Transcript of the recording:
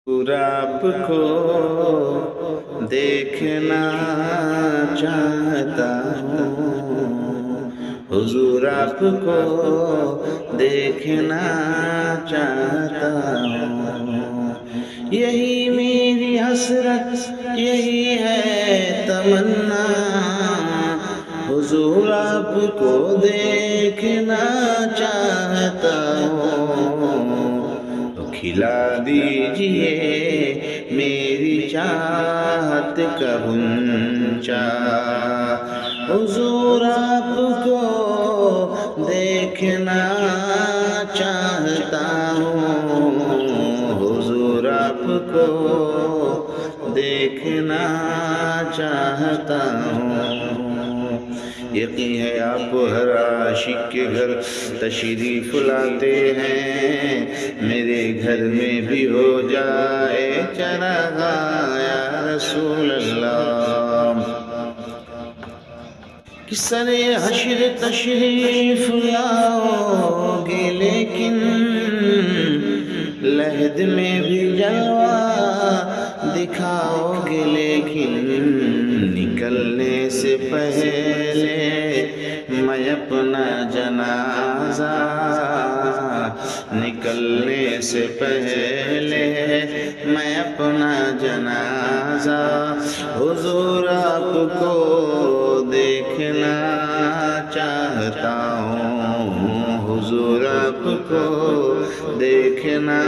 हुजूर आपको देखना चाहता हूँ, हुजूर आपको देखना चाहता हूँ। यही मेरी हसरत, यही है तमन्ना, हुजूर आपको देखना चाहता हूँ। तो खिला दीजिए मेरी चाहत का गुंचा, हुजूर आपको देखना चाहता हूँ, हुजूर आपको देखना चाहता हूँ। यकीन है आप हर आशिक के घर तशरीफ लाते हैं, मेरे घर में भी हो जाए चरागा या रसूल अल्लाह। कि सरे हश्र तशरीफ लाओगे लेकिन लहद में भी जलवा दिखाओगे, लेकिन निकलने से पहले मैं अपना जनाजा, निकलने से पहले मैं अपना जनाजा हुजूर आपको देखना चाहता हूँ, हुजूर आपको देखना